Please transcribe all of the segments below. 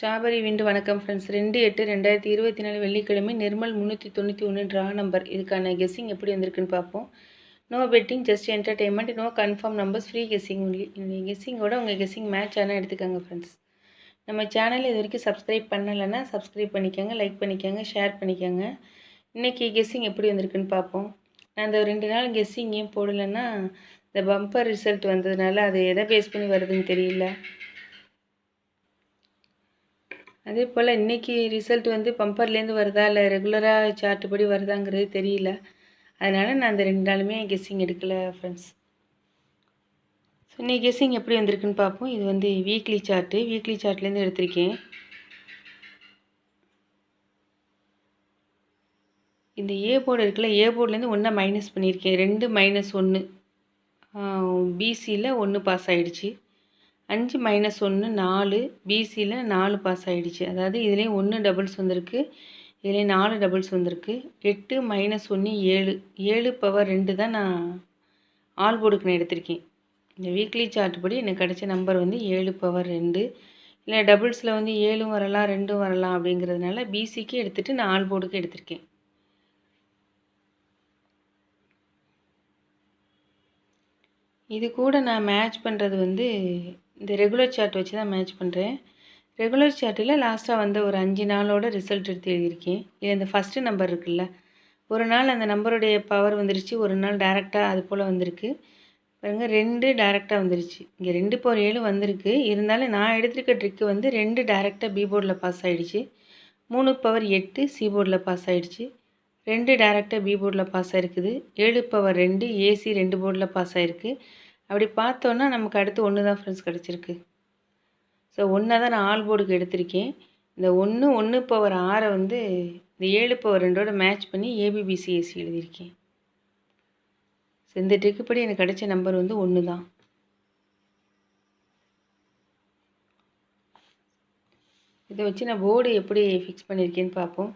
Strawberry விண்டு வணக்கம் friends. 2/8/2024 வெள்ளிக்கிழமை Nirmal 391 draw number. இதுக்கான கெஸ்ஸிங் எப்படி வந்திருக்குன்னு பார்ப்போம். No betting, just entertainment, no confirm numbers, free guessing only. இந்த கெஸ்ஸிங்கோட உங்கள் கெஸ்ஸிங் மேட்ச் ஆனால் எடுத்துக்கோங்க ஃப்ரெண்ட்ஸ். நம்ம சேனல் இது வரைக்கும் சப்ஸ்கிரைப் பண்ணலைன்னா சப்ஸ்கிரைப் பண்ணிக்கோங்க, லைக் பண்ணிக்கோங்க, ஷேர் பண்ணிக்கோங்க. இன்றைக்கி கெஸ்ஸிங் எப்படி வந்திருக்குன்னு பார்ப்போம். நான் இந்த 2 நாள் கெஸ்ஸிங் ஏன் போடலைன்னா இந்த பம்பர் ரிசல்ட் வந்ததுனால அது எதை பேஸ் பண்ணி வருதுன்னு தெரியல. அதே போல் இன்றைக்கி ரிசல்ட் வந்து பம்பர்லேருந்து வருதா இல்லை ரெகுலராக சார்ட் படி வருதாங்கிறது தெரியல. அதனால் நான் அந்த 2 நாளுமே கெஸ்ஸிங் எடுக்கலை ஃப்ரெண்ட்ஸ். ஸோ இன்றைக்கி கெஸ்ஸிங் எப்படி வந்திருக்குன்னு பார்ப்போம். இது வந்து வீக்லி சார்ட்லேருந்து எடுத்திருக்கேன். இந்த ஏ போர்டு இருக்குல்ல, ஏ போர்ட்லேருந்து 1 மைனஸ் பண்ணியிருக்கேன். 2 - 1 பிசியில் 1 பாஸ் ஆகிடுச்சு. 5 - 1 4 பிசியில் 4 பாஸ் ஆகிடுச்சு. அதாவது இதுலேயும் 1 டபுள்ஸ் வந்திருக்கு, இதுலேயும் 4 டபுள்ஸ் வந்திருக்கு. 8 - 1 7 7 பவர் 2 தான் நான் ஆல் போர்டுக்கு நான் எடுத்திருக்கேன். இந்த வீக்லி சார்ட் படி எனக்கு கிடைச்ச நம்பர் வந்து 7 பவர் 2. இல்லை டபுள்ஸில் வந்து 7 வரலாம் 2 வரலாம் அப்படிங்கிறதுனால பிசிக்கு எடுத்துகிட்டு நான் ஆல் போர்டுக்கு எடுத்திருக்கேன். இது கூட நான் மேட்ச் பண்ணுறது வந்து இந்த ரெகுலர் சார்ட் வச்சு தான் மேட்ச் பண்ணுறேன். ரெகுலர் சார்ட்டில் லாஸ்ட்டாக வந்த ஒரு 5 நாளோட ரிசல்ட் எடுத்து எழுதியிருக்கேன். இதில் இந்த ஃபஸ்ட்டு நம்பர் இருக்குல்ல, ஒரு நாள் அந்த நம்பருடைய பவர் வந்துருச்சு, ஒரு நாள் டேரெக்டாக அது போல் வந்திருக்கு. பாருங்கள், 2 டேரெக்டாக வந்துருச்சு. இங்கே 2 பவர் 7 வந்திருக்கு. இருந்தாலும் நான் எடுத்திருக்க ட்ரிக்கு வந்து 2 டேரெக்டாக பி போர்டில் பாஸ் ஆகிடுச்சு. 3 பவர் 8 சி போர்டில் பாஸ் ஆகிடுச்சு. 2 டேரெக்டாக பி போர்டில் பாஸ் ஆகிருக்குது. 7 பவர் 2 ஏசி 2 போர்டில் பாஸ் ஆகிருக்கு. அப்படி பார்த்தோன்னா நமக்கு அடுத்து 1 தான் ஃப்ரெண்ட்ஸ் கிடச்சிருக்கு. ஸோ 1 தான் நான் ஆல் போர்டுக்கு எடுத்திருக்கேன். இந்த 1 பவர் 6 வந்து இந்த 7 பவர் 2ஓட மேட்ச் பண்ணி ஏபிபிசிஎஸ்சி எழுதியிருக்கேன். ஸோ இந்த ட்ரிக்குப்படி எனக்கு கிடைச்ச நம்பர் வந்து 1 தான். இதை வச்சு நான் போர்டு எப்படி ஃபிக்ஸ் பண்ணியிருக்கேன்னு பார்ப்போம்.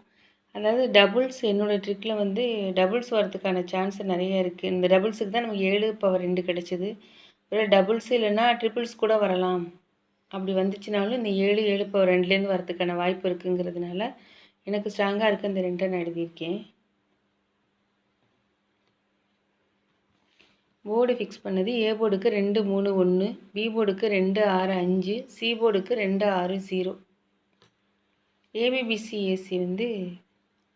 அதாவது டபுள்ஸ் என்னோடய ட்ரிக்கில் வந்து டபுள்ஸ் வரதுக்கான சான்ஸ் நிறைய இருக்குது. இந்த டபுள்ஸுக்கு தான் நமக்கு 7 பவர் 2 கிடச்சிது. ஒரு டபுள்ஸ் இல்லைன்னா ட்ரிபிள்ஸ் கூட வரலாம். அப்படி வந்துச்சுனாலும் இந்த 7 பவர் 2லேருந்து வரதுக்கான வாய்ப்பு இருக்குங்கிறதுனால எனக்கு ஸ்ட்ராங்காக இருக்க இந்த 2 நான் எழுதியிருக்கேன். போர்டு ஃபிக்ஸ் பண்ணது ஏ போர்டுக்கு 2 3 1, பி போர்டுக்கு 2 6 5, சி போர்டுக்கு 2 6 0. ஏபிபிசிஎஸ்சி வந்து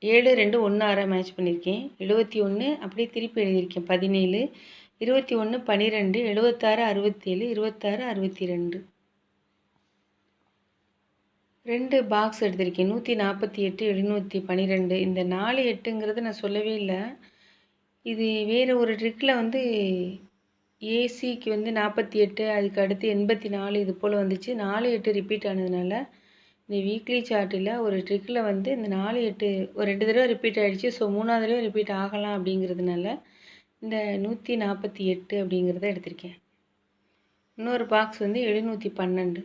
7 2 1 6 மேட்ச் பண்ணியிருக்கேன். 71 அப்படியே திருப்பி எழுதியிருக்கேன். 17 21 12 76 67 26 62. 2 பாக்ஸ் எடுத்திருக்கேன். 148 712. இந்த 4 8ங்கிறது நான் சொல்லவே இல்லை. இது வேறு ஒரு ட்ரிக்கில் வந்து ஏசிக்கு வந்து 48, அதுக்கு அடுத்து 84 இது போல் வந்துச்சு. 4 8 ரிப்பீட் ஆனதுனால இந்த வீக்லி சார்ட்டில் ஒரு ட்ரிக்கில் வந்து இந்த 4 8 ஒரு 2 தடவை ரிப்பீட் ஆகிடுச்சு. ஸோ 3ஆவது தடவை ரிப்பீட் ஆகலாம் அப்படிங்கிறதுனால இந்த 148 அப்படிங்கிறத எடுத்திருக்கேன். இன்னொரு பாக்ஸ் வந்து 712.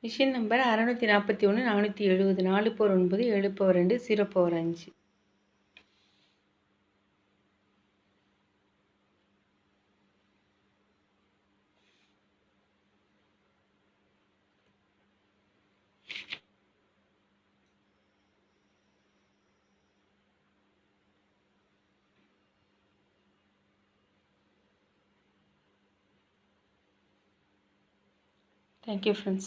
Machine number 641 470 4 power 9 7 power 2 0 power 5. Thank you friends.